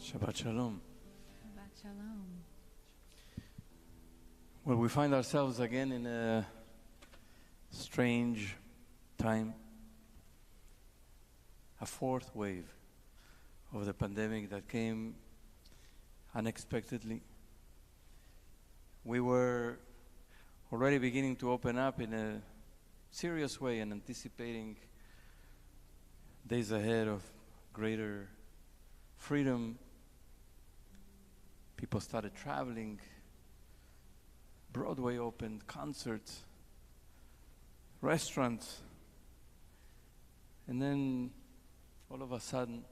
Shabbat Shalom. Shabbat Shalom. Well, we find ourselves again in a strange time, a fourth wave of the pandemic that came unexpectedly. We were already beginning to open up in a serious way and anticipating days ahead of greater freedom. People started traveling, Broadway opened, concerts, restaurants, and then all of a sudden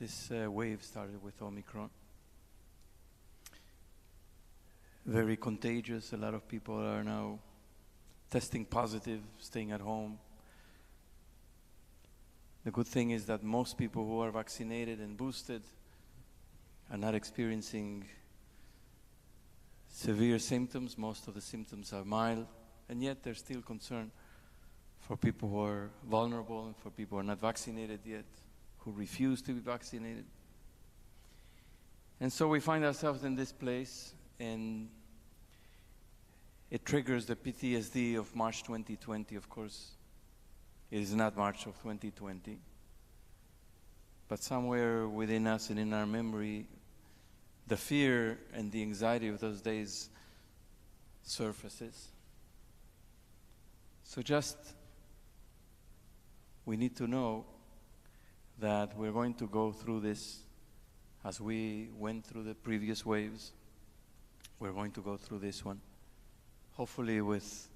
this wave started with Omicron. Very contagious. A lot of people are now testing positive, staying at home. The good thing is that most people who are vaccinated and boosted are not experiencing severe symptoms. Most of the symptoms are mild, and yet there's still concern for people who are vulnerable and for people who are not vaccinated yet, who refuse to be vaccinated. And so we find ourselves in this place, and it triggers the PTSD of March 2020. Of course, it is not March of 2020, but somewhere within us and in our memory, the fear and the anxiety of those days surfaces. So we need to know that we're going to go through this as we went through the previous waves. We're going to go through this one, hopefully with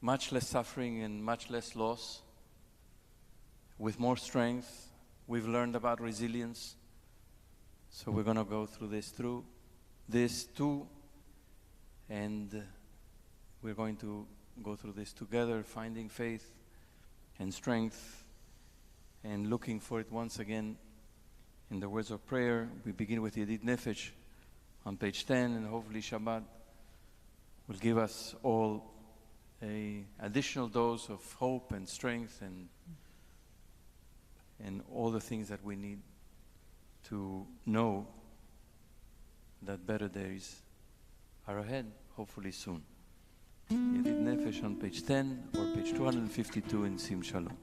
much less suffering and much less loss, with more strength. We've learned about resilience, so we're going to go through this too, and we're going to go through this together, finding faith and strength and looking for it once again in the words of prayer. We begin with Yedid Nefesh on page 10, and hopefully Shabbat will give us all an additional dose of hope and strength and all the things that we need to know that better days are ahead, hopefully soon. Yedid Nefesh on page 10 or page 252 in Sim Shalom.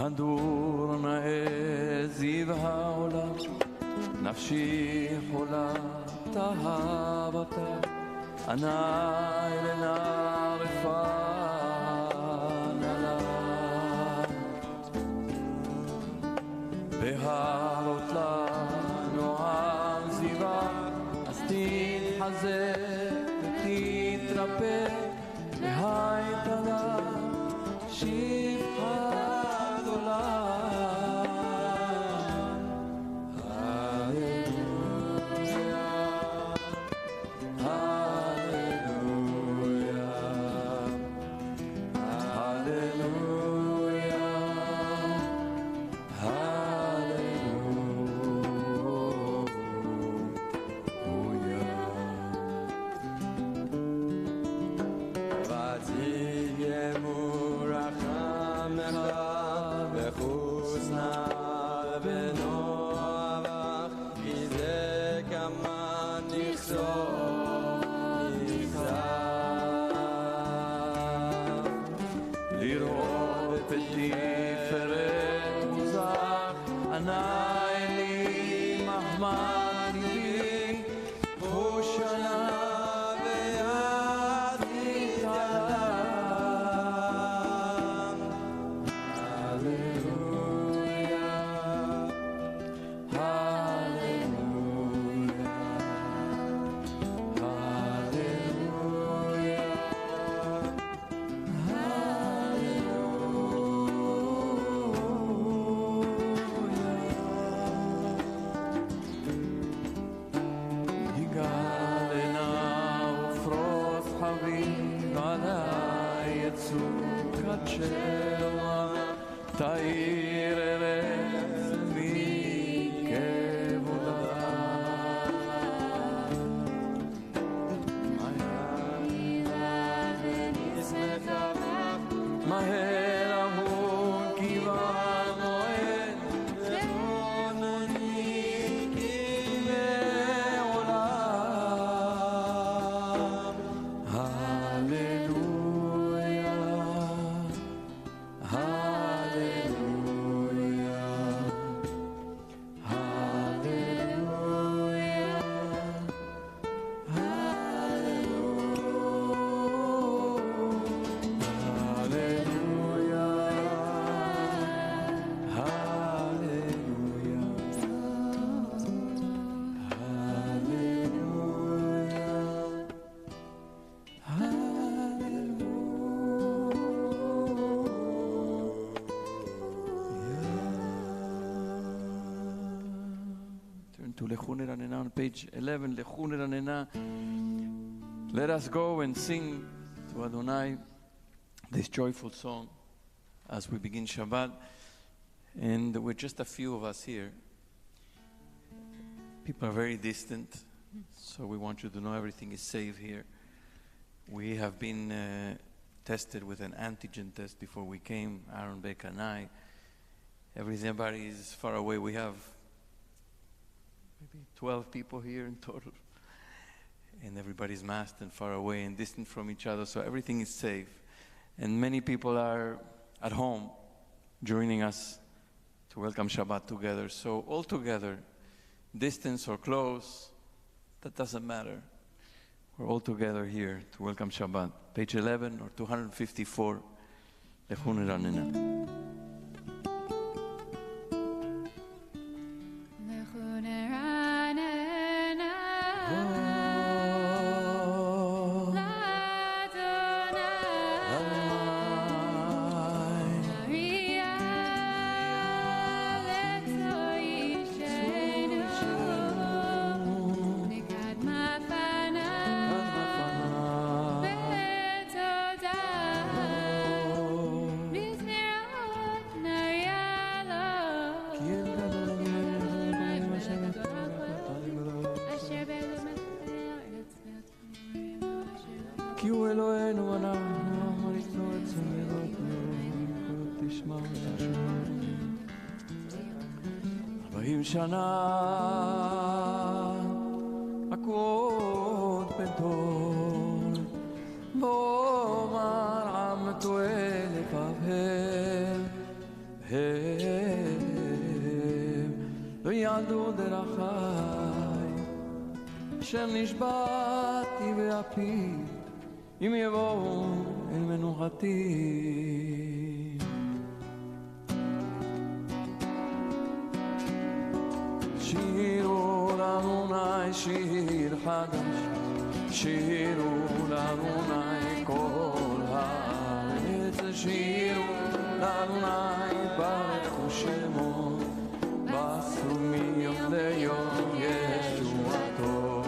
הדור נאה זיו העולם, נפשי חולה תאהב אותה, עיניי לנערפה נעלת, בהרות לה נועם זיווה, אז תתחזק ותתרפא, והייתה לה שפחה on page 11, let us go and sing to Adonai this joyful song as we begin Shabbat. And we're just a few of us here. People are very distant, so we want you to know everything is safe here. We have been tested with an antigen test before we came, Aaron, Becca, and I. Everybody is far away. We have maybe 12 people here in total. And everybody's masked and far away and distant from each other, so everything is safe. And many people are at home joining us to welcome Shabbat together. So all together, distance or close, that doesn't matter. We're all together here to welcome Shabbat. Page 11 or 254. לכו נרננה. כי הוא אלוהינו אנחנו מריצו את צמדות תשמע ותשמע 40 שנה עקרות בדור ואומר עמתו אלף אבהב לא יעדו דרכי אשר נשבעתי ואפי אם יבואו אל מנוחתי שירו לאדוני שיר חדש שירו לאדוני כל הארץ שירו לאדוני ברכו שמו בסו מיום ליום ישועתו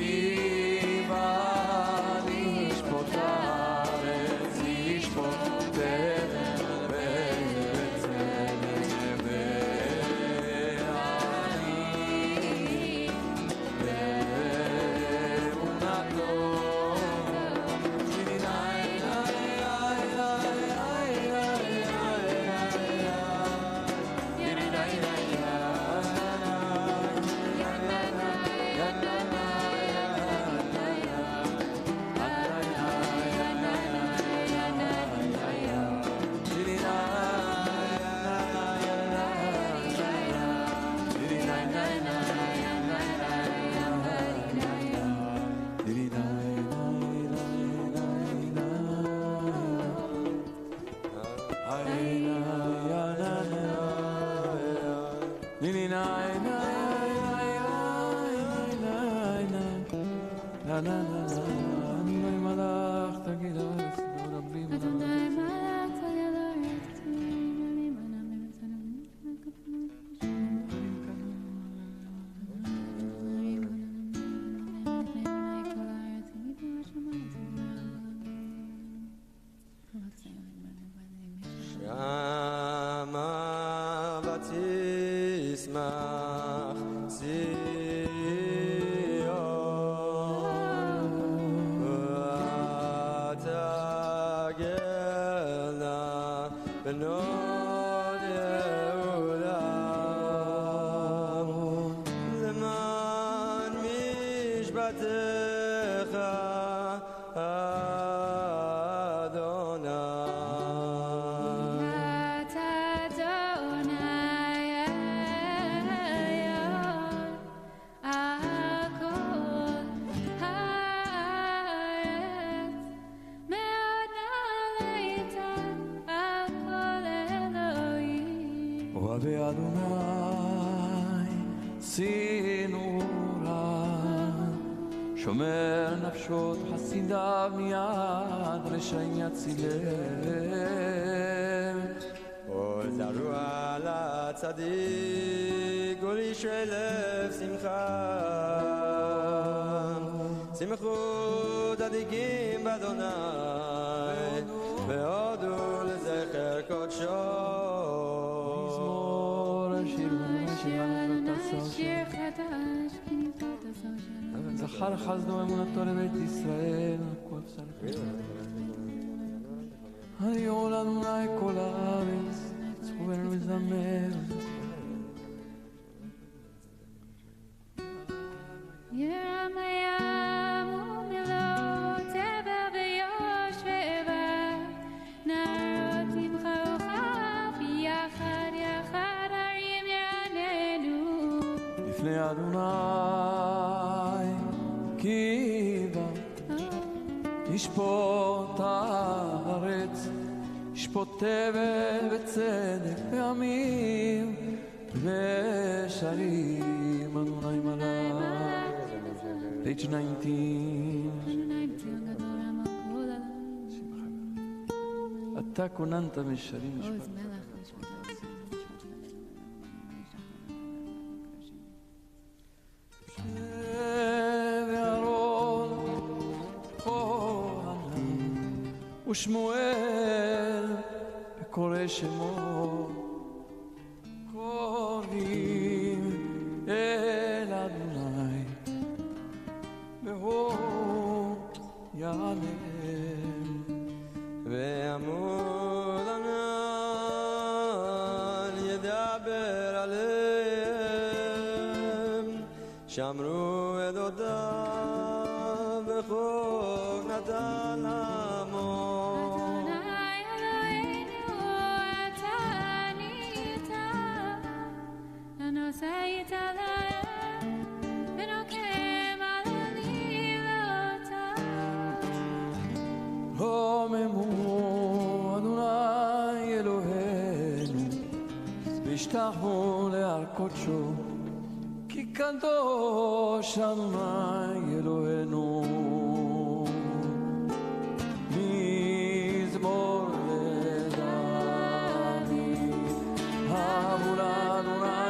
Yeah. אדוני מלך תגיד ארץ לא רבים אדוני מלך תגיד ארץ שומר נפשות חסידיו מיד רשעים יצילם כל זרוע לצדיק וליש אלף שמחה שמחו צדיקים באדוני והודו לזכר קודשו מזמור השיר שיר חדש זכר חסדו אמונתו לבית ישראל היו לנו כל הארץ צחו בנו לזמר ירם הים ומלוא תבר ויושבה נערות ימחאו כף יחד יחד הרים יעננו לפני אדוני כי בא ישפוט הארץ ישפוט תבל וצדק ועמים ושרים אדוני מלך page 19 אתה כוננת משרים משפט ושמואל וקורא שמו קוראים אל אדוני והוא יעלם ואמור ענן ידבר עליהם שמרו עדותיו וחוק נתן עמו נושאת עליהם ונוקם על עלילותיו רוממו אדוני אלוהינו והשתחוו להר קודשו כי קדוש אדוני אלוהינו מזמור לדוד אהבו לאדוני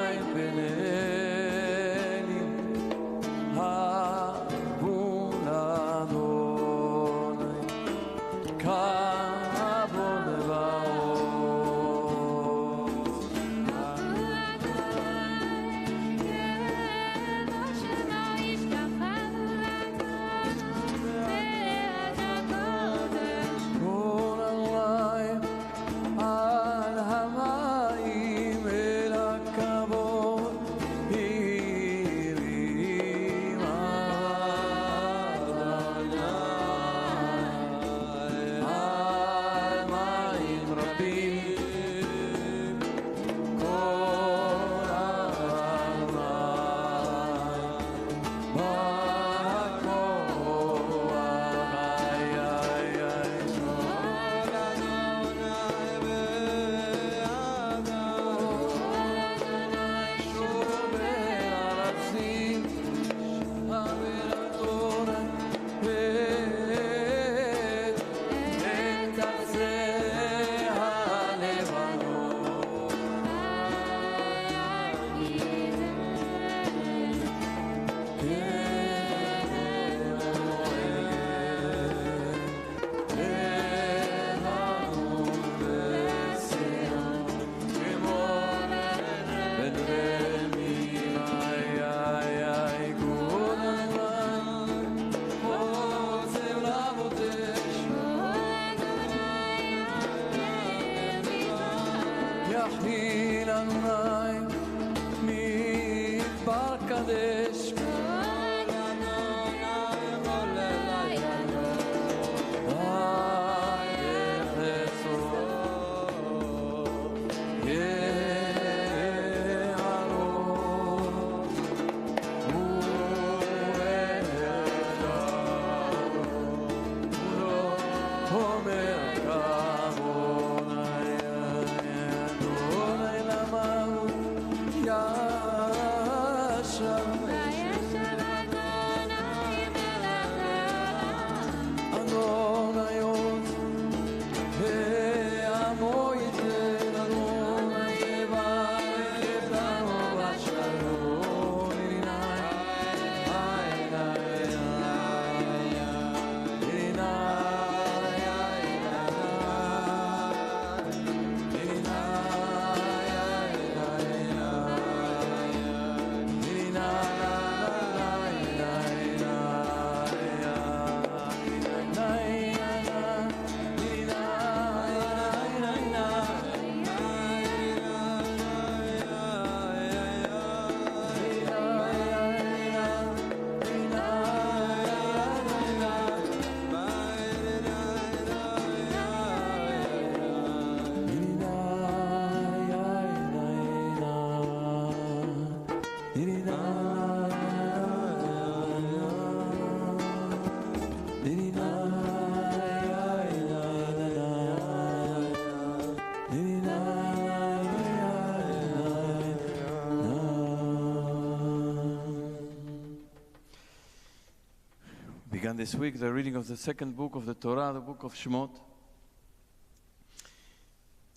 began this week the reading of the second book of the Torah, the book of Shemot.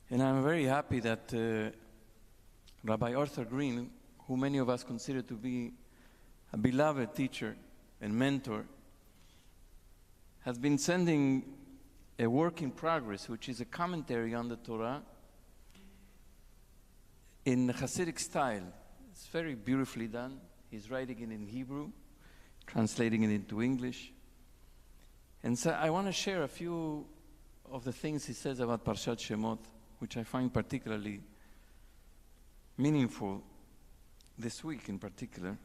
And I'm very happy that Rabbi Arthur Green, who many of us consider to be a beloved teacher and mentor, has been sending a work in progress, which is a commentary on the Torah in Hasidic style. It's very beautifully done. He's writing it in Hebrew, translating it into English. And so I want to share a few of the things he says about Parshat Shemot, which I find particularly meaningful this week in particular.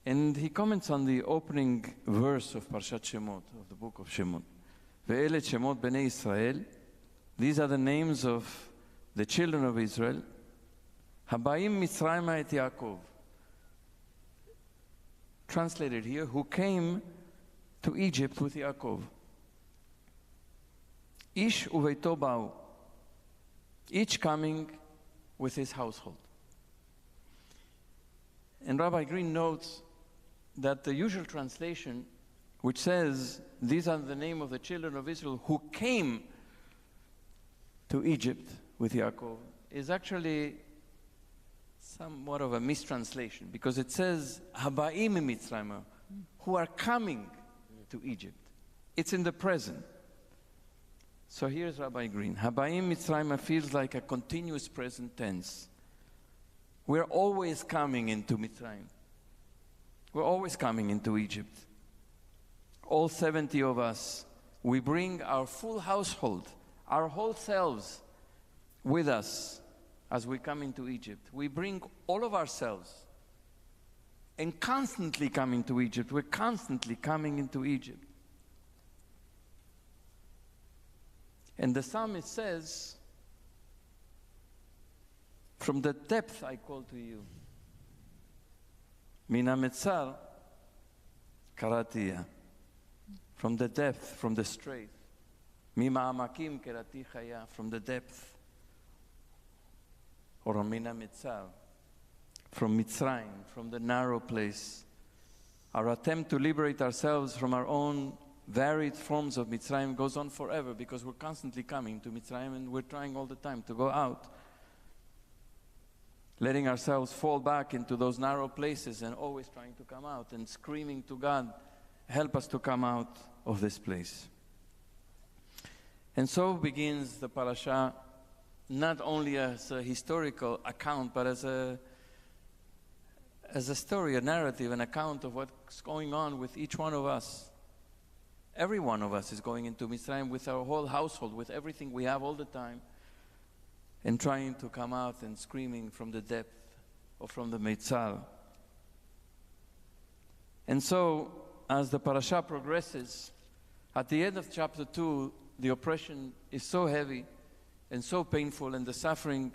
And he comments on the opening verse of Parshat Shemot, of the book of Shemot. Ve'elet Shemot Bnei Israel. These are the names of the children of Israel. Habayim Mitzrayma et Yaakov. Translated here, who came to Egypt with Yaakov. Ish uveito ba'u. Each coming with his household. And Rabbi Green notes that the usual translation, which says, these are the name of the children of Israel who came to Egypt with Yaakov, is actually somewhat of a mistranslation, because it says, Habaim Mitzrayim, who are coming to Egypt. It's in the present. So here's Rabbi Green. Habaim Mitzrayim feels like a continuous present tense. We're always coming into Mitzrayim. We're always coming into Egypt. All 70 of us, we bring our full household, our whole selves with us as we come into Egypt. We bring all of ourselves and constantly come into Egypt. We're constantly coming into Egypt. And the psalmist says, from the depth I call to you. Min hametzar karatiya. From the depth, from the strait. Mima'amakim kerati chaya. From the depth. Or min hametzar. From Mitzrayim, from the narrow place. Our attempt to liberate ourselves from our own varied forms of Mitzrayim goes on forever, because we're constantly coming to Mitzrayim and we're trying all the time to go out. Letting ourselves fall back into those narrow places and always trying to come out and screaming to God, help us to come out of this place. And so begins the parasha, not only as a historical account, but as a story, a narrative, an account of what's going on with each one of us. Every one of us is going into Mitzrayim with our whole household, with everything we have all the time, and trying to come out and screaming from the depth or from the Meitzal. And so, as the parasha progresses, at the end of chapter 2, the oppression is so heavy and so painful, and the suffering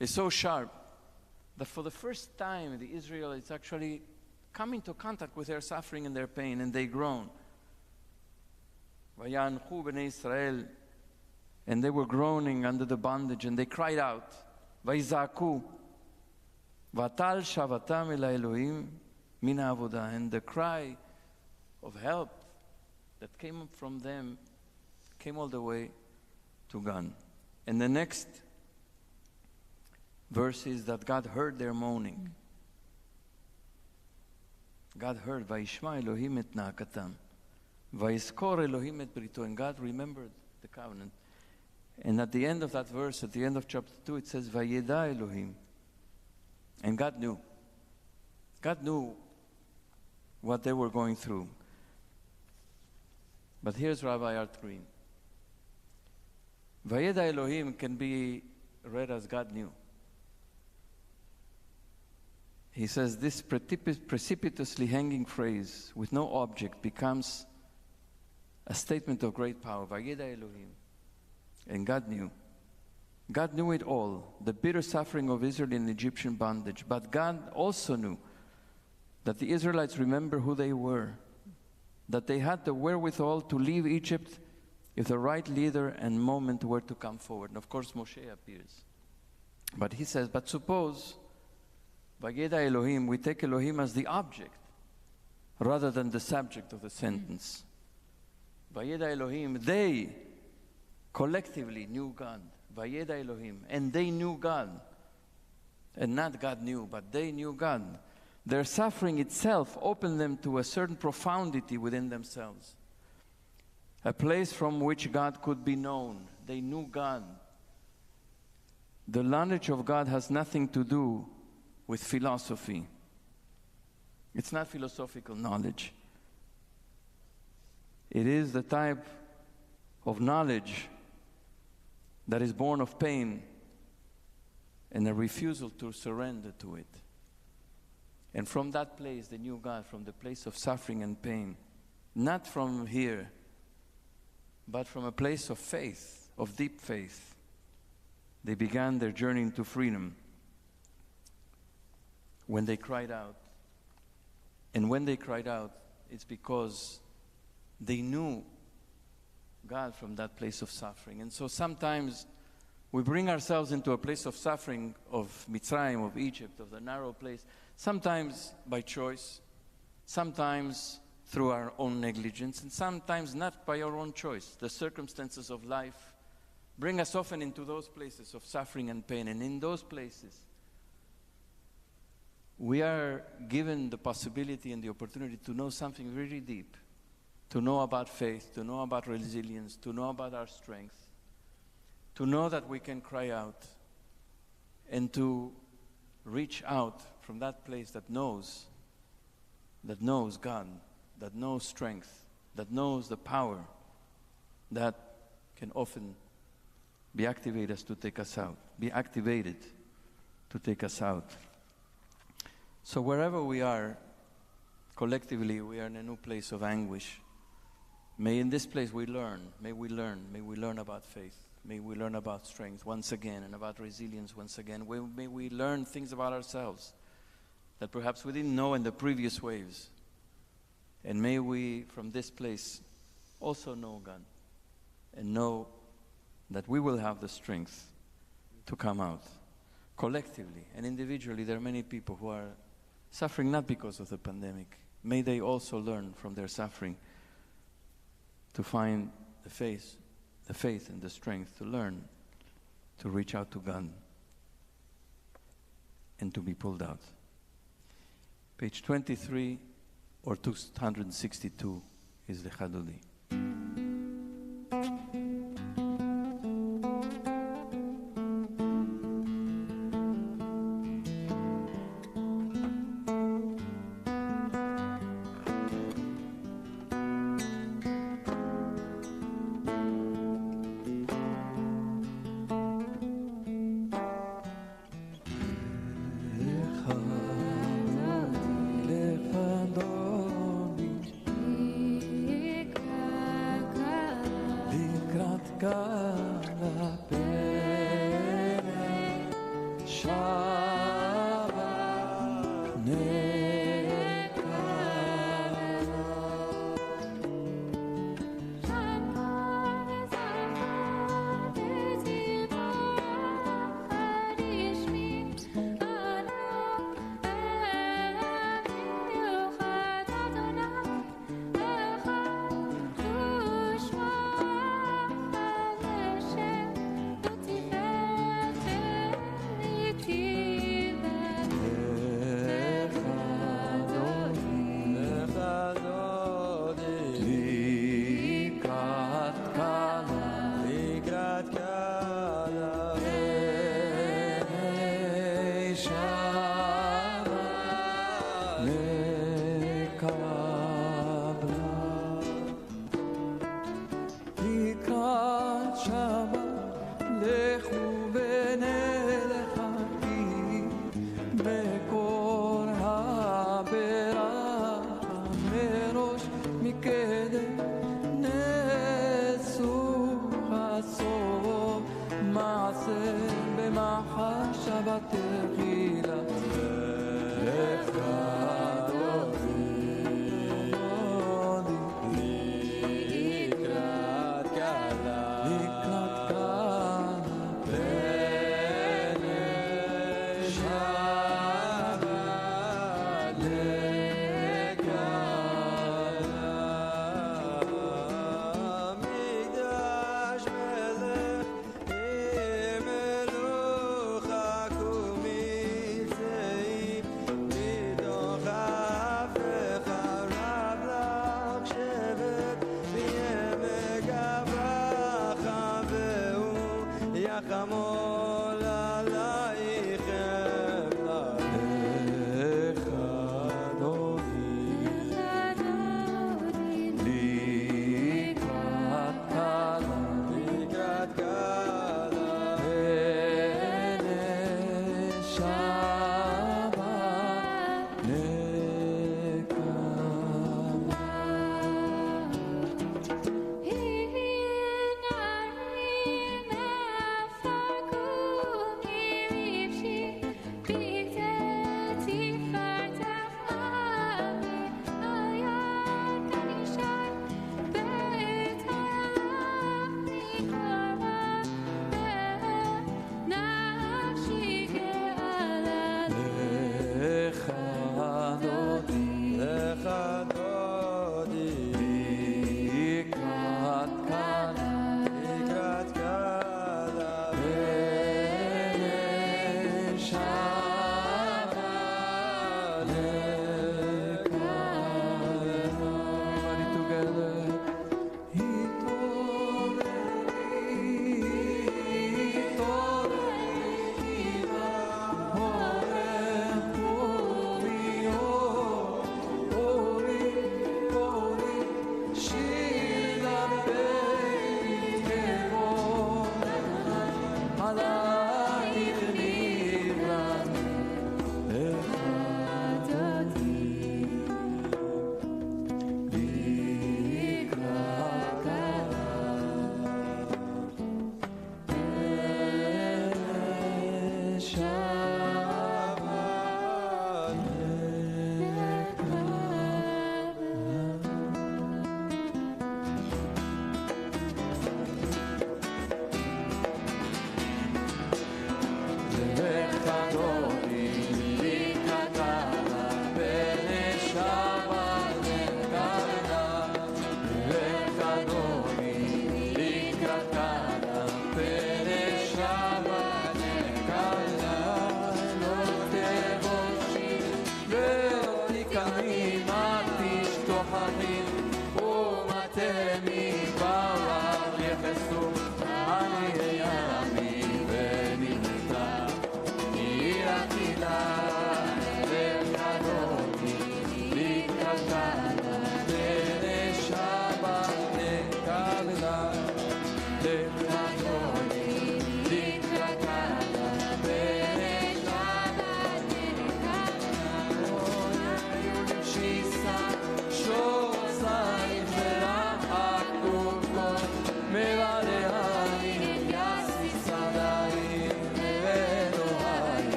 is so sharp, that for the first time the Israelites actually come into contact with their suffering and their pain, and they groan. Vayanchu b'nei Israel, and they were groaning under the bondage, and they cried out, Vaizaku, Vatal shavatam el Elohim min ha'avodah, and the cry of help that came from them came all the way to God. And the next verse is that God heard their moaning. God heard, Vayishma Elohim et na'akatam, Vayizkor Elohim et brito, and God remembered the covenant. And at the end of that verse, at the end of chapter 2, it says, Vayeda Elohim. And God knew. God knew what they were going through. But here's Rabbi Art Green. Vayeda Elohim can be read as God knew. He says this precipitously hanging phrase with no object becomes a statement of great power. Vayeda Elohim. And God knew. God knew it all, the bitter suffering of Israel in Egyptian bondage. But God also knew that the Israelites remember who they were, that they had the wherewithal to leave Egypt if the right leader and moment were to come forward. And of course Moshe appears. But he says, but suppose, Vayeda Elohim, we take Elohim as the object rather than the subject of the sentence. Vayeda Elohim, they collectively knew God. Vayeda Elohim, and they knew God. And not God knew, but they knew God. Their suffering itself opened them to a certain profundity within themselves. A place from which God could be known. They knew God. The knowledge of God has nothing to do with philosophy. It's not philosophical knowledge. It is the type of knowledge that is born of pain and a refusal to surrender to it. And from that place, they knew God, from the place of suffering and pain. Not from here, but from a place of faith, of deep faith. They began their journey into freedom when they cried out. And when they cried out, it's because they knew God from that place of suffering. And so sometimes we bring ourselves into a place of suffering, of Mitzrayim, of Egypt, of the narrow place, sometimes by choice, sometimes through our own negligence, and sometimes not by our own choice. The circumstances of life bring us often into those places of suffering and pain. And in those places, we are given the possibility and the opportunity to know something really deep, to know about faith, to know about resilience, to know about our strength, to know that we can cry out, and to reach out from that place that knows God, that knows strength, that knows the power that can often be activated to take us out, be activated to take us out. So wherever we are, collectively, we are in a new place of anguish. May in this place we learn, may we learn about faith, may we learn about strength once again, and about resilience once again. May we learn things about ourselves that perhaps we didn't know in the previous waves. And may we, from this place, also know God, and know that we will have the strength to come out. Collectively and individually, there are many people who are suffering not because of the pandemic. May they also learn from their suffering to find the faith and the strength to learn, to reach out to God, and to be pulled out. Page 23 or 262 is the Chadodi. חמול עלייך חמלה לך אדוני לקראת קלה לקראת קלה ולשבת לך אדוני לך דודי לקראת קלה לקראת קלה ולשבת Everybody together.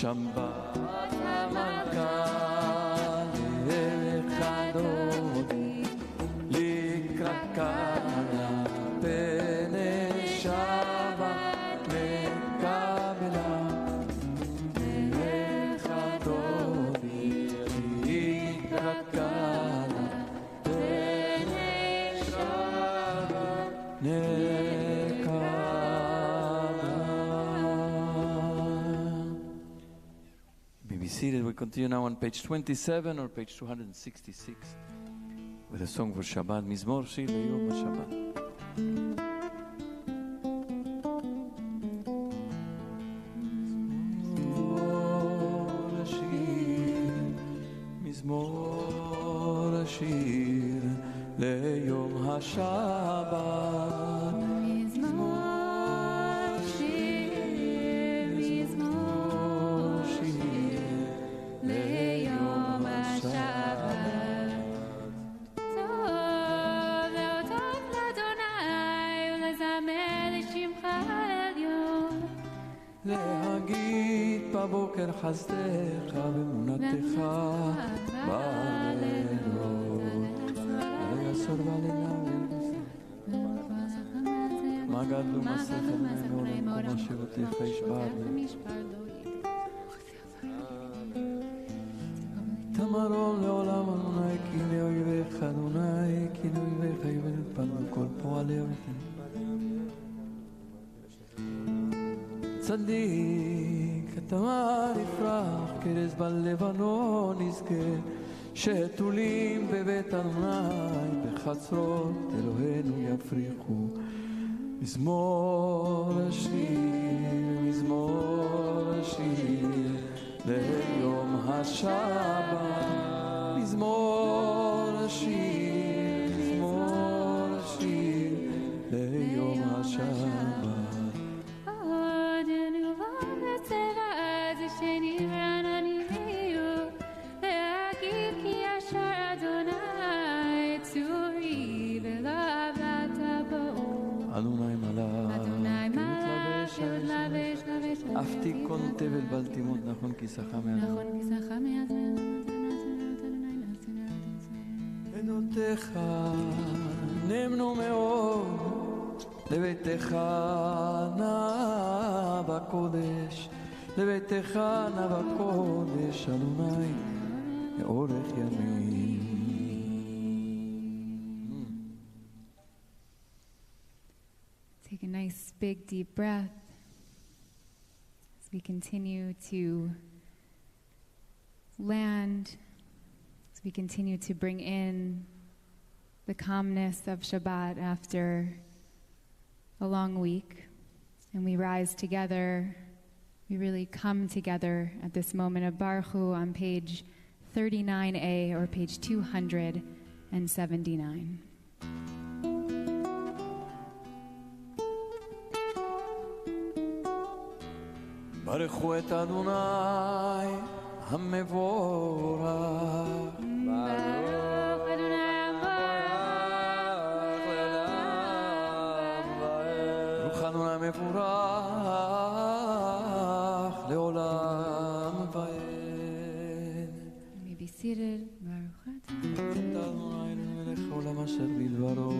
Shabbat We continue now on page 27 or page 266 with a song for Shabbat, Mizmor Shir Yom HaShabbat. שיר ליום השבת. מזמור שיר, מזמור שיר ליום השבת. טוב להודות לאדוני ולזמר לשמך העליון. להגיד בבוקר חסדך ואמונתך בלילות. עלי עשור בלילה מה גדלו מסכת ממנו ומקום שירותיך ישבר. תמרון לעולם אדוני כי לאויביך אדוני כי לאויביך יבד פנו כל פועלי אויביך. צדיק התמר יפרח כרז בלבנון יזכה שתולים בבית אדוני בחצרות אלוהינו יפריחו. מזמור השיר, מזמור השיר ליום השבת. מזמור השיר, מזמור השיר ליום השבת. אדוני מלך אף תיקון תבל בל תימות נכון כיסך מעט עדותיך נאמנו מאוד לביתך נא בקודש לביתך נא בקודש אדוני לאורך ימים. Take a nice big deep breath as we continue to land, as we continue to bring in the calmness of Shabbat after a long week. And we rise together, we really come together at this moment of Baruch Hu on page 39a or page 279. ברכו את אדוני המבורך. ברוך אדוני ברוך אדוני המבורך לעולם ועד. may be seated. ברוך אתה. את אדוני מלך העולם אשר בדברו.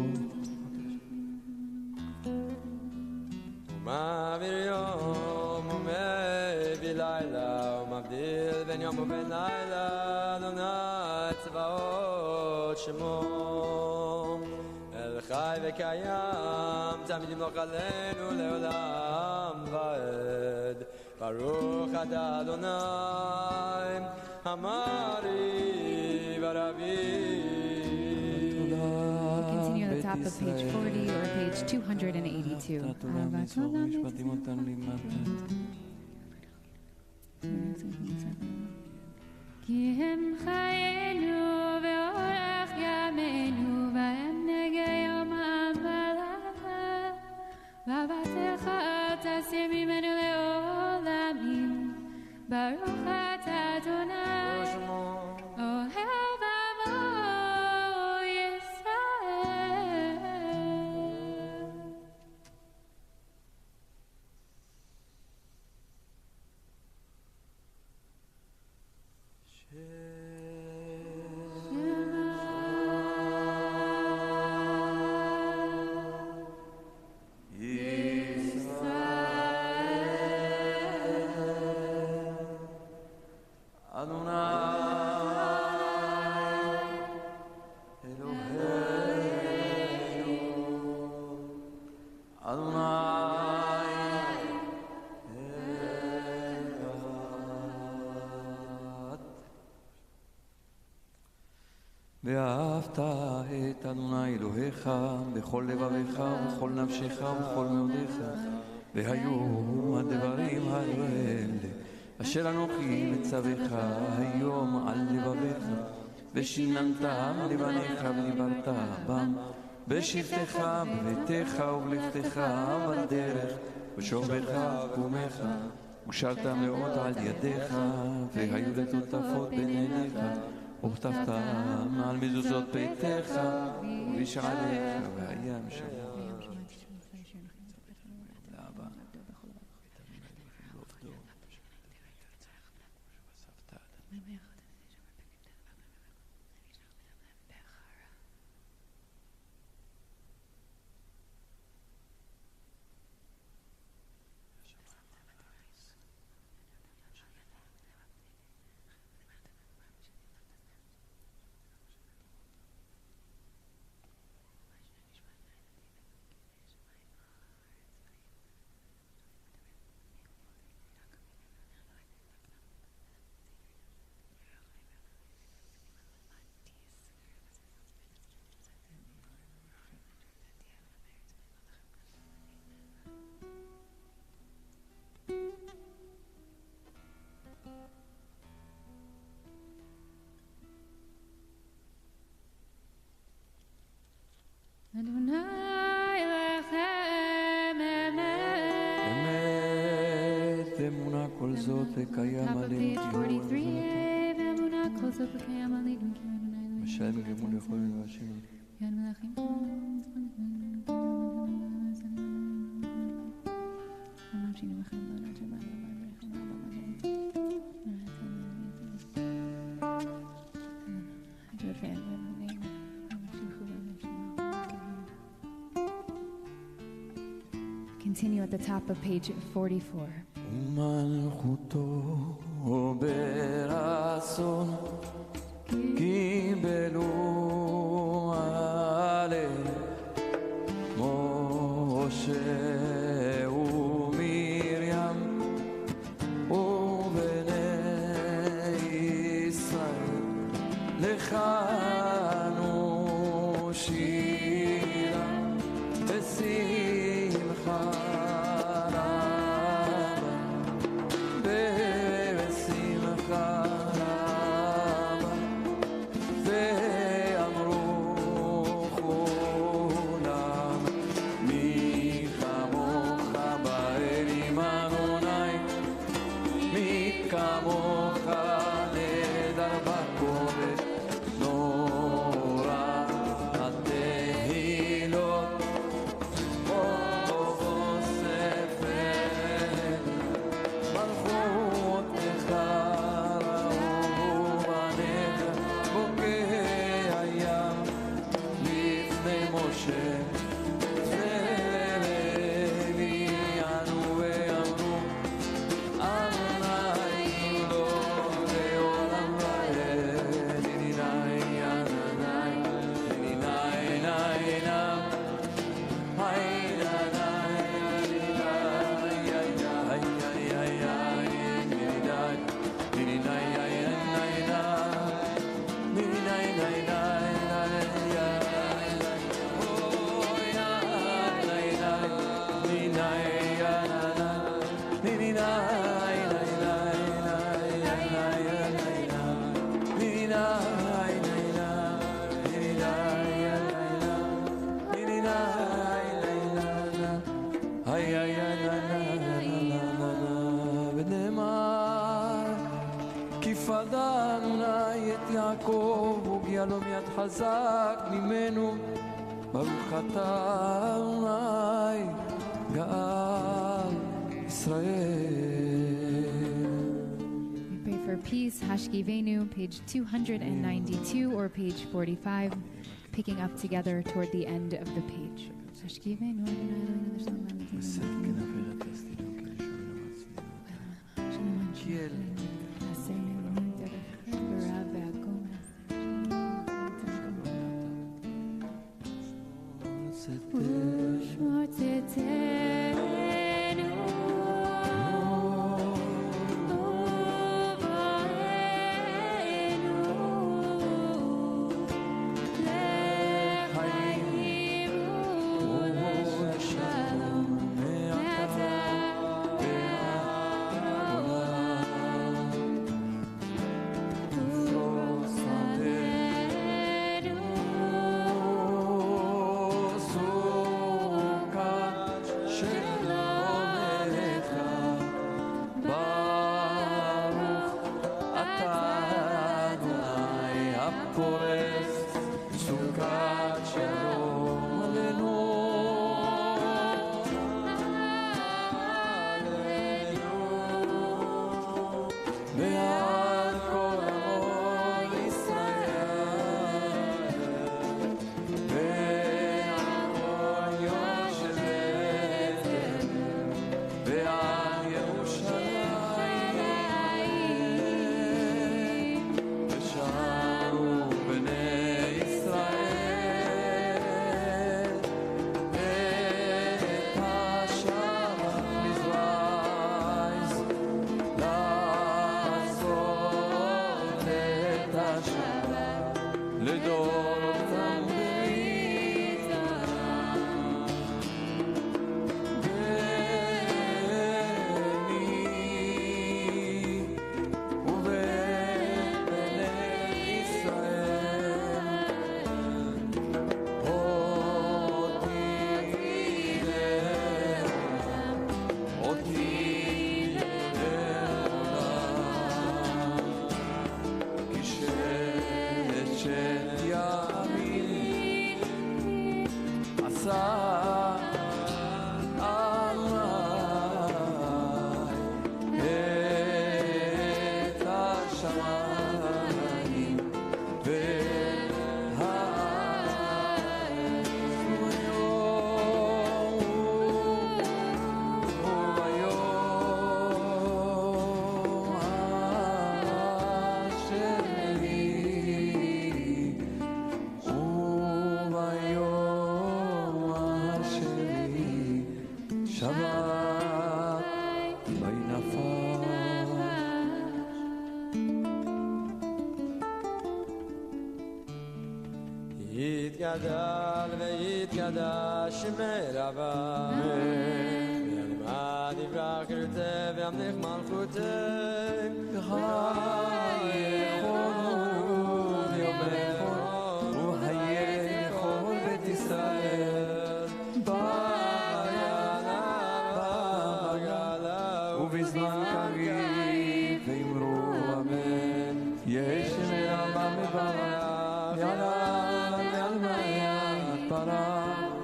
ומעביר יום ומביא לילה ומבדיל בין יום ובין לילה אדוני צבאות שמו אל חי וקיים תמיד ימלוך עלינו לעולם ועד. ברוך אתה אדוני המעריב הרבי. Continue at the top of page 40 or page 282. כי הם חיינו ואורך ימינו והם נגי יום המלאכה ואהבתך תסיר ממנו לעולמים. ברוך אתה אדוני אוהב עמו ישראל. ואהבת את אדוני אלוהיך בכל לבביך ובכל נפשך ובכל מאודיך. והיו הדברים האלה אשר אנוכי מצווך היום על לבביך ושיננת לבניך ודיברת בם, בשבתך בביתך ובלכתך בדרך, בשוכבך ובקומך, ושרת מאוד על ידיך, והיו לטוטפות בין עיניך, וכתבת על מזוזות ביתך, ובשעריך, והים שמוע. וקיים עלינו משלם גמול יכול להשם Continue at the top of page 44. ומלכותו ברצון קיבלו עליהם משה ומרים ובני ישראל לכנו שירה בשמחה חזק ממנו ברוך אתה אדוני גאל ישראל. We pray for peace, Hashkivenu, page 292 or page 45, picking up together toward the end of the page. Hashkivenu יתגדל ויתקדש שמי רבה וילמד יברח כרותי וימליך מלכותי ויכונו ויאמר וחיי לכל בית ישראל בגלה ובזמן קריב ויאמרו אמן יש שמי רבה מברך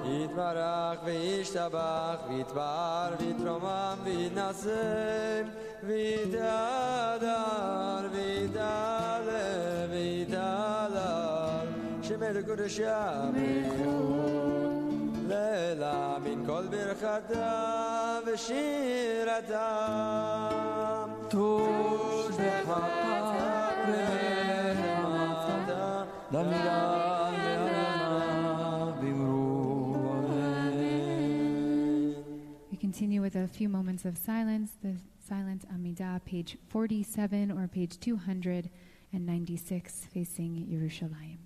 יתברך וישתבח ויתפאר ויתרומם ויתנשא ויתהדר ויתהלל ויתהלל שמי קודשיה לילה מן כל ברכתה ושירתה תושבחה ולמטה למילה Continue with a few moments of silence. The silent Amidah, page 47 or page 296, facing Yerushalayim.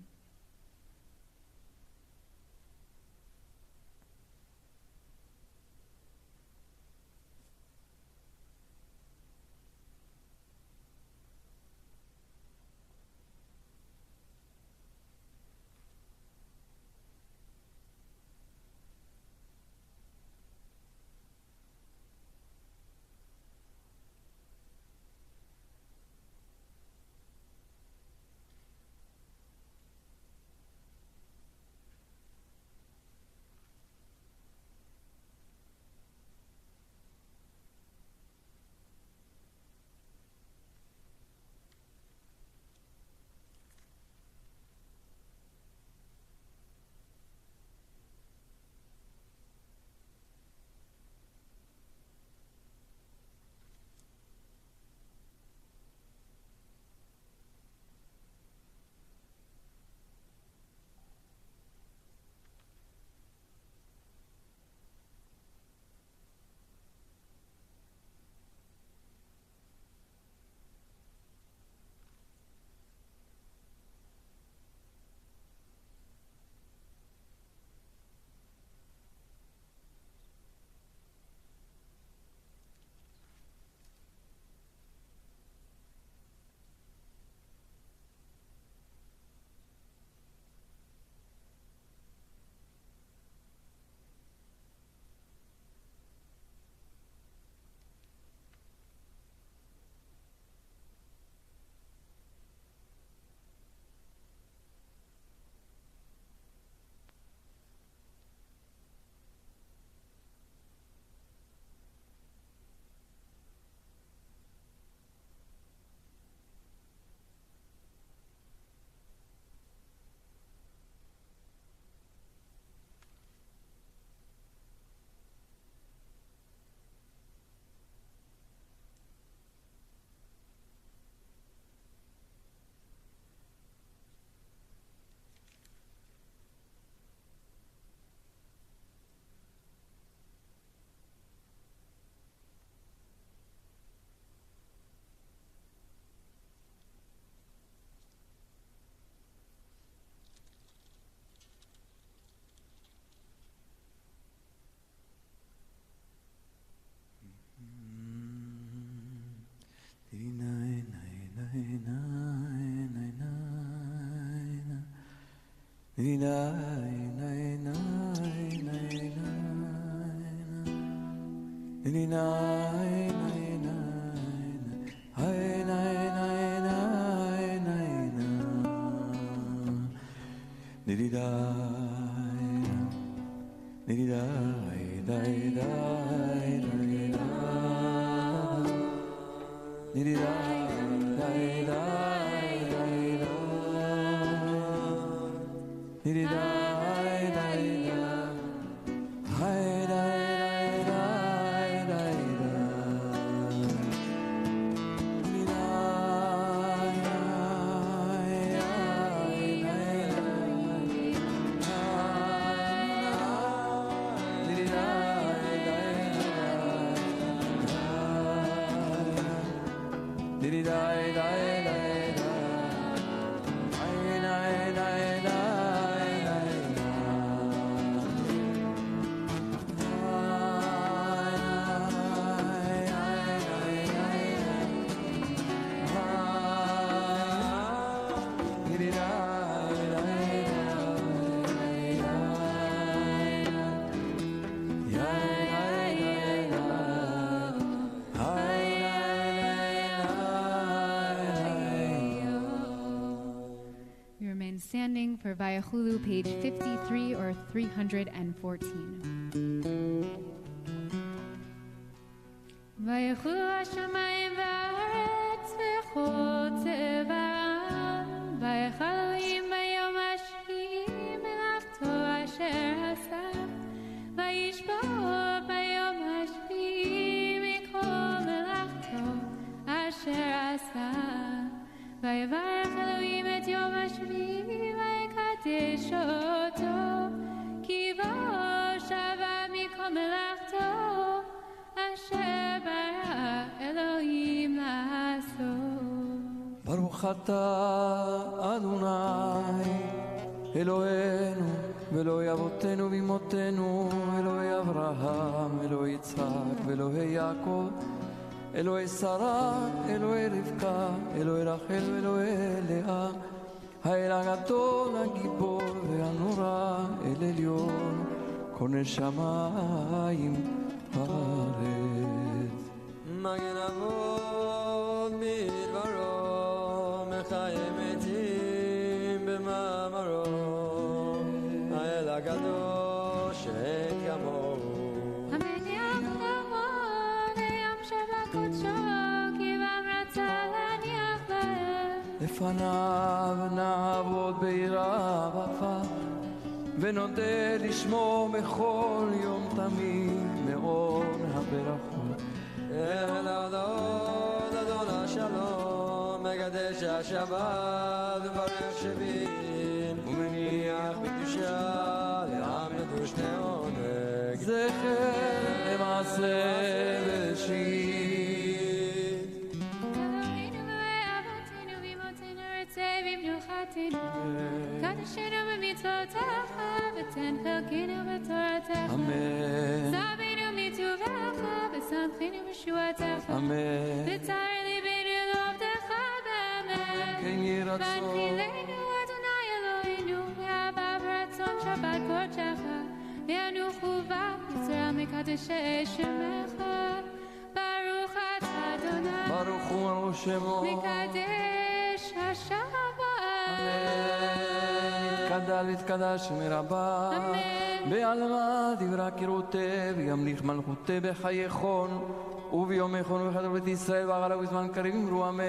Standing for Vayachulu, page 53 or 314. Vayachulu Hashemayim v'haaretz v'chol tzevaam Vayachalohim bayom hashvi'i melachto asher asa Vayishba'o bayom hashvi'i mikol melachto asher asa Vayavarech Elohim et yom hashvi'i vayikadesh oto ki bo shava mikol melachto asher bara Elohim la'asot. Baruch atah Adonai Eloheinu Ve'Eloi avotenu v'imotenu Eloi Avraham Eloi Yitzhak Ve'Eloi Yaakov Eloi Sarah Eloi Rivka Eloi Rachel Ve'Eloi Lea האל הגדול, הגיבור והנורא, אל עליון, כונן שמיים הארץ. מגן אבות מדברו, מחיים מתים במאמרו, האל הגדול שאין כמוהו. המניח לעמוד ליום שבת קודשו, כי בם רצה להניח להם. לפניו נעבוד ביראה ואפה ונודה לשמו בכל יום תמיד מאון הברכות. אל אדון אדון השלום מקדש השבת וברך שבין ומניח בקדושה לעם נטוש לעונג זכר למעשה בראשית. קדשנו במצוותיך ותן חלקנו בתורתך. אמן. שבינו מטובך ושמחנו בישועתך. אמן. ותאר ליבנו לעבדך באמת. כן יהי רצון. והנחילנו אדוני אלוהינו באהבה ורצון שבת קודשך. וינוחו בה ישראל מקדשי שמך. ברוך אתה אדוני. ברוך הוא על שמו. מקדש השבת. יתקדל ויתקדש מרבה בעלמא דברה קירותי וימליך מלכותי בחייכון וביומכון ובחדר בית ישראל ועגלה בזמן קריב אמרו אמן.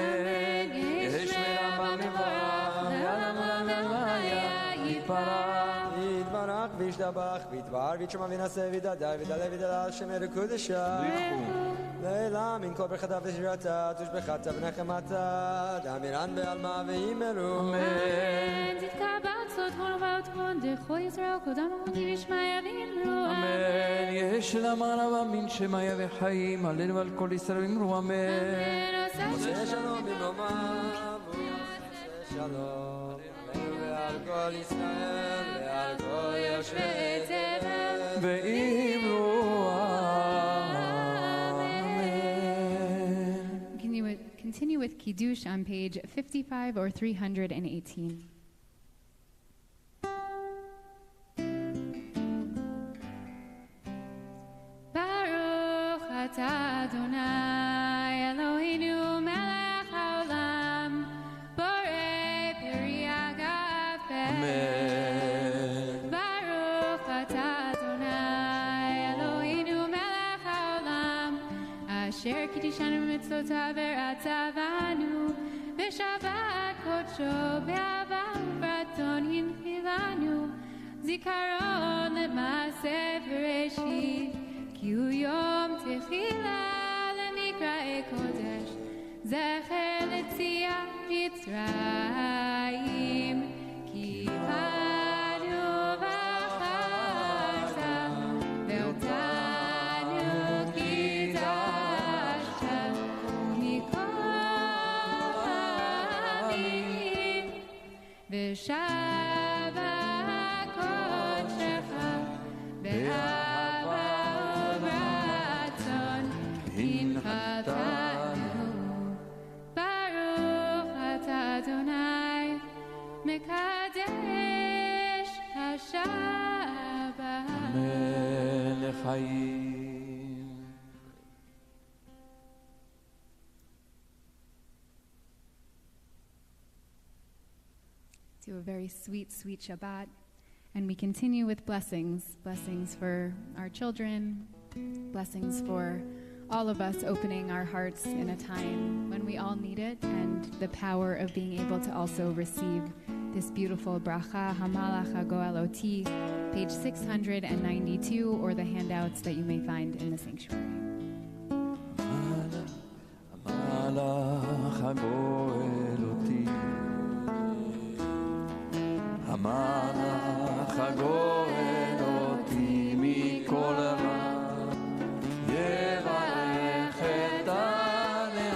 יש מרבה מברך לעולם עולם אלמיה יתברך יתברך וישתבח ויתבר ויתשמע וינשא וידדה וידלה וידלה שמר קודשה לעילם עם כל ברכתה ושירתה תושבחתה ונחמתה דאמירן בעלמא ואימרו אמן. תתקבל צות הון ובאות הון דכל ישראל קודם המוני ושמעיה ואמרו אמן. יש למען אמן שמיה וחיים עלינו ועל כל ישראל אמרו אמן. עושה שלום במרומיו ועושה שלום עלינו ועל כל ישראל ועל כל יושבי תבל ואמרו Continue with Kiddush on page 55 or 318. Baruch atah Adonai Eloheinu melech haolam borei peri agav. Amen. Baruch atah Adonai אשר קידישנו במצוותיו ורצה בנו, בשבת קודשו באהבה וברצון הנחילנו, זיכרון למעשה בראשית, כי הוא יום תחילה למקראי קודש, זכר ליציאת מצרים, כי באנו בחרת ואותנו קידשת מכל העמים, ושבת קודשך באהבה וברצון הנחלתנו. ברוך אתה אדוני מקדש השבת. מלך חיים. To a very sweet, sweet Shabbat. And we continue with blessings. Blessings for our children. Blessings for all of us opening our hearts in a time when we all need it. And the power of being able to also receive this beautiful bracha, Hamalach HaGoel Oti, page 692, or the handouts that you may find in the sanctuary. Hamalach HaGoel Oti, Hamalach HaGoel Oti mikol ra, יברך את הנערים,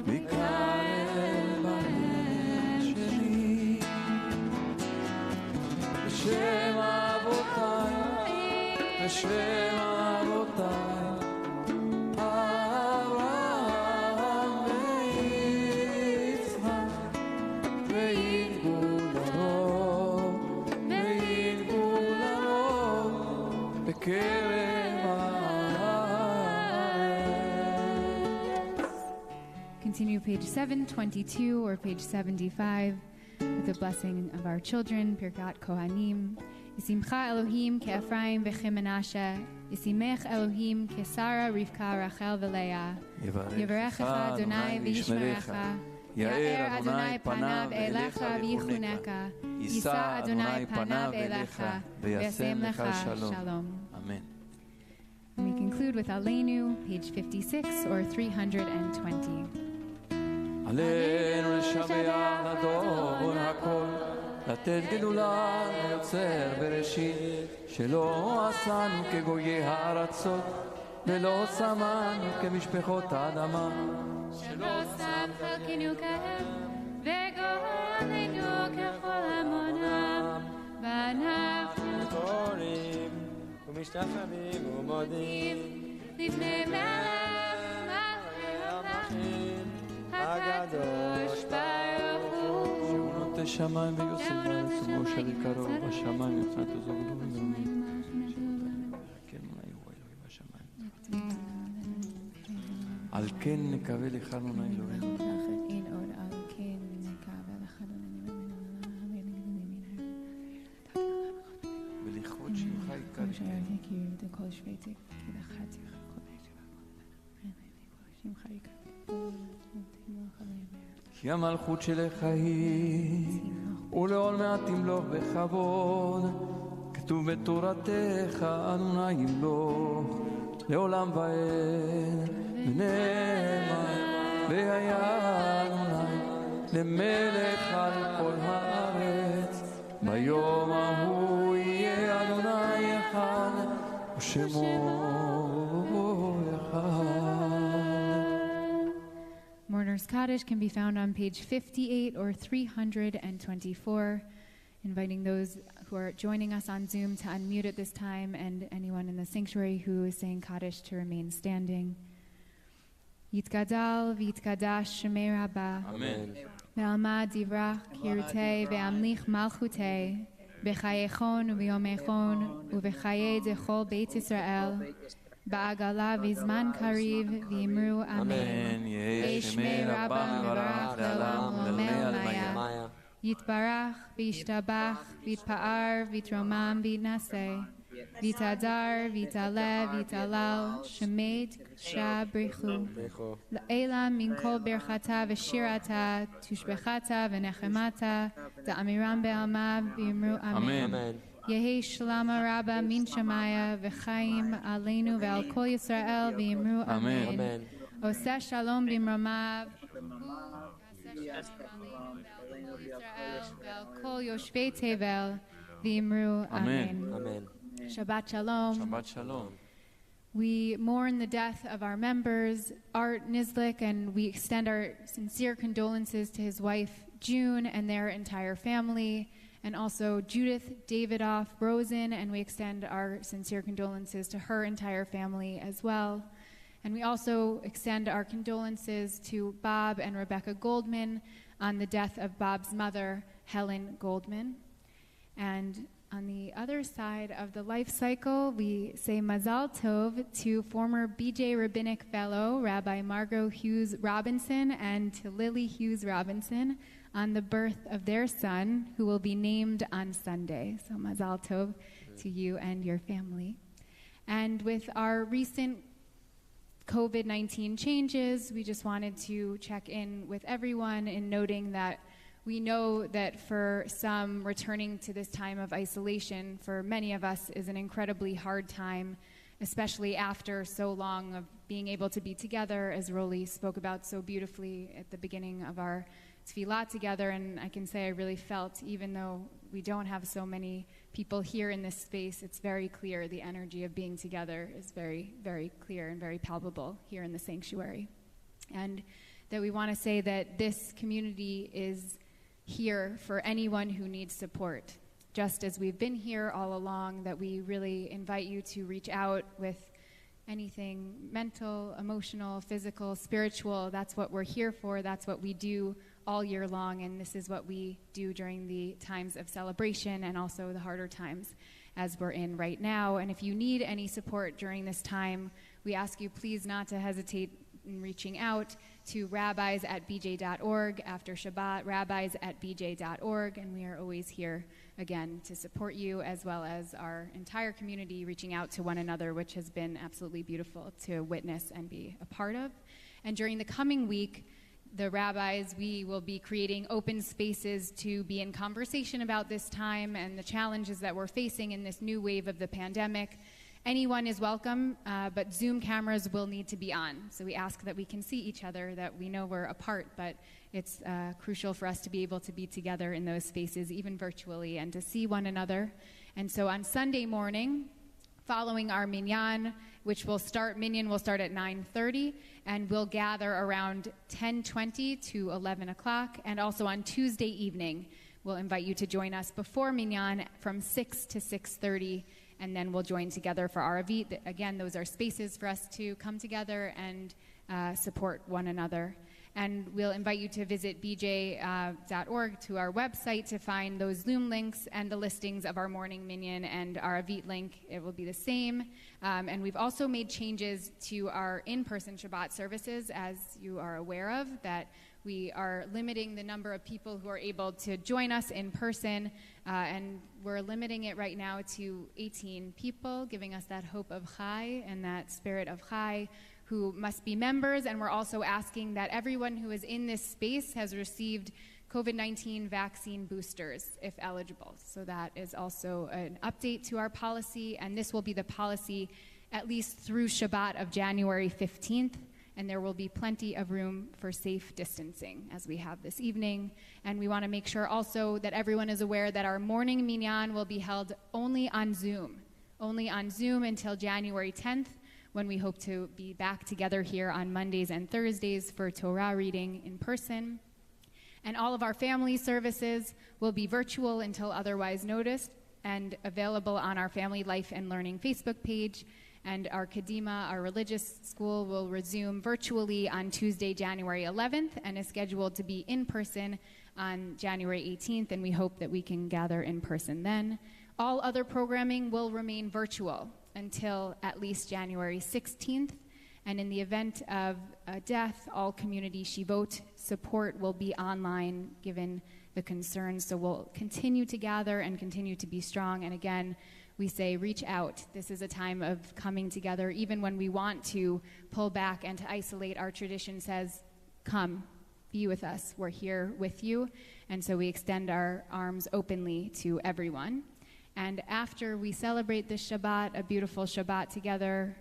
ויקרב בלב שלי, בשם אבותיי, בשם אבותיי, אברהם ויצחק, וילגו לרוב, וילגו לרוב, בקרב הארץ. Continue page 722 or page 75 with the blessing of our children, Pirkat Kohanim. Yisimcha Elohim ke'Ephraim v'chemenashe, Yisimech Elohim ke'Sara, Rivka, Rachel v'Leah. Yevarechecha Adonai v'yishmerecha, Ya'er Adonai panav elecha v'yichuneka, Yisa Adonai panav elecha v'yasem lecha shalom. Amen. And we conclude with Aleinu, page 56 or 320. עלינו לשבח לדור הכל, לתת גדולה ליוצר בראשית, שלא עשנו כגויי הארצות, ולא שמנו כמשפחות האדמה, שלא שם חלקנו כהם, וגורלנו ככל המונם, ואנחנו קוראים ומשתחווים ומודים לפני מלך מלכי המלכים, הקדוש ברוך הוא. שהוא נוטה שמיים ויוסף בארץ ובו שרי קרוב, בשמיים יוצאת וזוגלו ומרומים. כן אולי הוא אלוהי בשמיים. על כן נקווה לך אדוני אלוהינו. ולכבוד שמך יקר. כי המלכות שלך היא, ולעול מעט תמלוך בכבוד, כתוב בתורתך אדוני ימלוך, לעולם ועד, ונאמר, והיה אדוני למלך על כל הארץ, ביום ההוא יהיה אדוני אחד, ושמו אחד. Mourner's Kaddish can be found on page 58 or 324. Inviting those who are joining us on Zoom to unmute at this time, and anyone in the sanctuary who is saying Kaddish to remain standing. Yitgadal v'yitgadash shemei Rabbah. Amen. Ve'alma divrach kirutei ve'amlich malchutei b'chayechon u'b'yomechon u'b'chayei dechol Beit Yisrael ba'agala v'zman kariv v'imru Amen. Shemei Rabbah mevarach le'olam u'mel maya. Yitbarach v'yishtabach v'yitpa'ar v'yitromam v'yitnaseh Vitadar, Vitale, Vitalal, Shemet, Shabrichu. La'ela min kol berchata v'shirata, tushbechata v'nechemata, da'amiram be'alma v'yimru amen. Amen. Yehi shalama rabba min shamaya v'chaim aleinu ve'al kol Yisrael v'yimru amen. Amen. Oseh shalom b'imramav, Oseh shalom aleinu ve'al kol Yisrael ve'al kol yoshvei tevel v'yimru amen. Amen. Shabbat Shalom. Shabbat Shalom. We mourn the death of our members, Art Nislik, and we extend our sincere condolences to his wife, June, and their entire family, and also Judith Davidoff Rosen, and we extend our sincere condolences to her entire family as well. And we also extend our condolences to Bob and Rebecca Goldman on the death of Bob's mother, Helen Goldman. And on the other side of the life cycle, we say Mazal Tov to former BJ Rabbinic Fellow, Rabbi Margot Hughes Robinson, and to Lily Hughes Robinson on the birth of their son, who will be named on Sunday. So Mazal Tov to you and your family. And with our recent COVID-19 changes, we just wanted to check in with everyone in noting that we know that for some, returning to this time of isolation for many of us is an incredibly hard time, especially after so long of being able to be together, as Roly spoke about so beautifully at the beginning of our tefillah together. And I can say I really felt, even though we don't have so many people here in this space, it's very clear the energy of being together is very, very clear and very palpable here in the sanctuary. And that we want to say that this community is here for anyone who needs support. Just as we've been here all along, that we really invite you to reach out with anything mental, emotional, physical, spiritual. That's what we're here for. That's what we do all year long, and this is what we do during the times of celebration and also the harder times as we're in right now. And if you need any support during this time, we ask you please not to hesitate in reaching out to rabbis@bj.org after Shabbat, rabbis@bj.org, and we are always here again to support you, as well as our entire community reaching out to one another, which has been absolutely beautiful to witness and be a part of. And during the coming week, the rabbis, we will be creating open spaces to be in conversation about this time and the challenges that we're facing in this new wave of the pandemic. Anyone is welcome, but Zoom cameras will need to be on. So we ask that we can see each other, that we know we're apart, but it's crucial for us to be able to be together in those spaces, even virtually, and to see one another. And so on Sunday morning, following our minyan, minyan will start at 9:30, and we'll gather around 10:20 to 11 o'clock. And also on Tuesday evening, we'll invite you to join us before minyan from 6 to 6:30, and then we'll join together for our Avit. Again, those are spaces for us to come together and support one another. And we'll invite you to visit bj.org to our website to find those Zoom links and the listings of our morning minyan and our Avit link. It will be the same. And we've also made changes to our in-person Shabbat services, as you are aware of, that we are limiting the number of people who are able to join us in person, and we're limiting it right now to 18 people, giving us that hope of Chai and that spirit of Chai, who must be members. And we're also asking that everyone who is in this space has received COVID-19 vaccine boosters, if eligible. So that is also an update to our policy, and this will be the policy at least through Shabbat of January 15th. And there will be plenty of room for safe distancing, as we have this evening. And we want to make sure also that everyone is aware that our morning minyan will be held only on Zoom until January 10th, when we hope to be back together here on Mondays and Thursdays for Torah reading in person. And all of our family services will be virtual until otherwise noticed, and available on our Family Life and Learning Facebook page. And our Kadima, our religious school, will resume virtually on Tuesday, January 11th, and is scheduled to be in person on January 18th, and we hope that we can gather in person then. All other programming will remain virtual until at least January 16th, and in the event of a death, all community Shivot support will be online, given the concerns. So we'll continue to gather and continue to be strong, and again, we say, reach out. This is a time of coming together. Even when we want to pull back and to isolate, our tradition says, come, be with us. We're here with you. And so we extend our arms openly to everyone. And after we celebrate this Shabbat, a beautiful Shabbat together,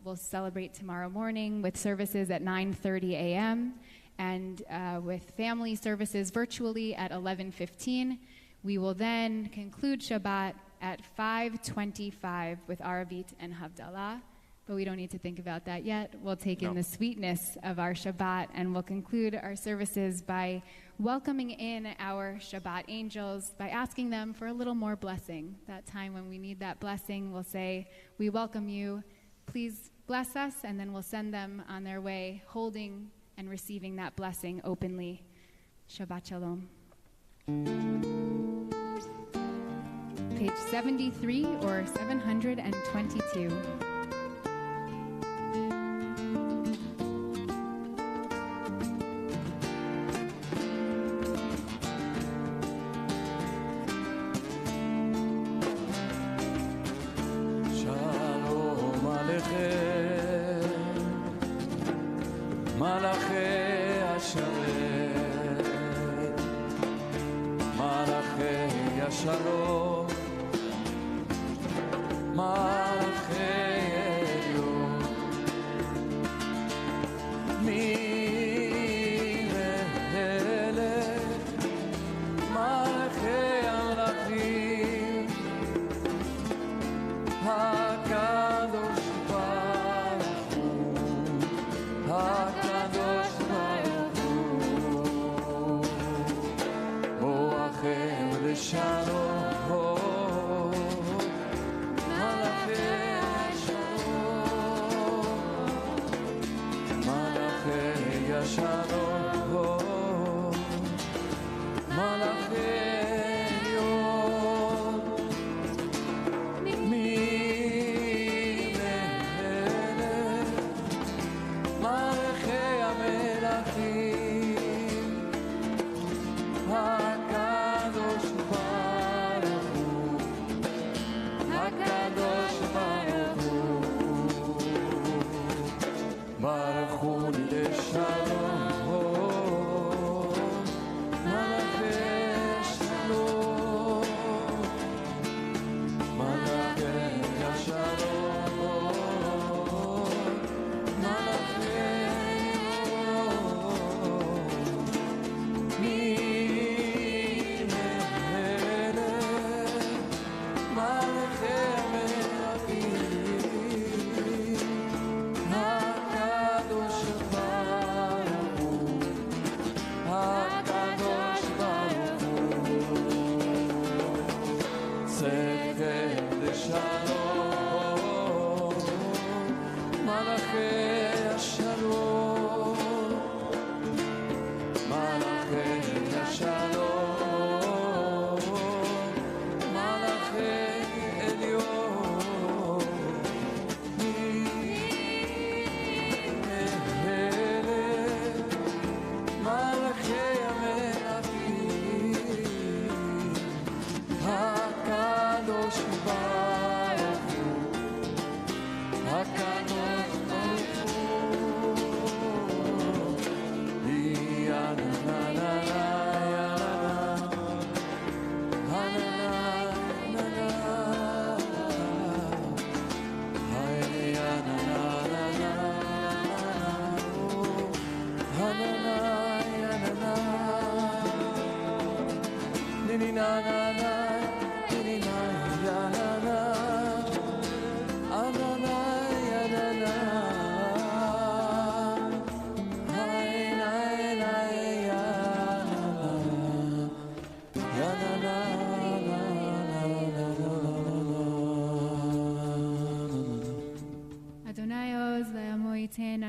we'll celebrate tomorrow morning with services at 9:30 a.m. and with family services virtually at 11:15. We will then conclude Shabbat at 5:25 with Aravit and Havdalah. But we don't need to think about that yet. We'll take in the sweetness of our Shabbat, and we'll conclude our services by welcoming in our Shabbat angels, by asking them for a little more blessing. That time when we need that blessing, we'll say, we welcome you. Please bless us, and then we'll send them on their way, holding and receiving that blessing openly. Shabbat Shalom. Page 73 or 722. Shalom, Malachei Elyon, Milelech, Malachei Amlachim, HaKadosh Baruch Hu, HaKadosh Baruch Hu, Moachem L'Shalom.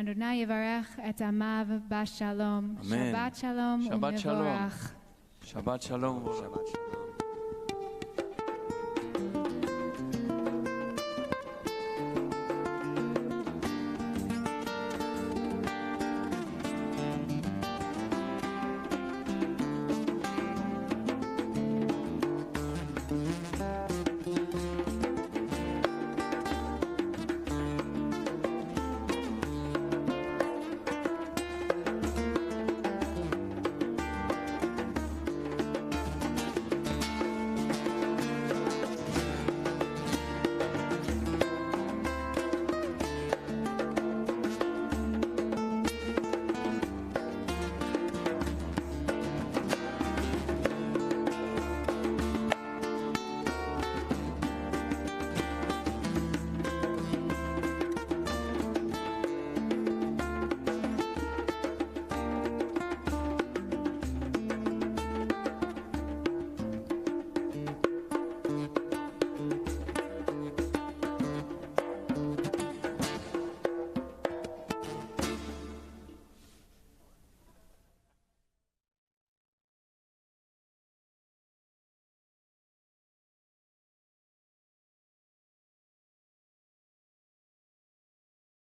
Adonai yivarech et amav b'shalom. Amen. Shabbat shalom Shabbat shalom. u'mevorach. Shabbat shalom. Shabbat shalom.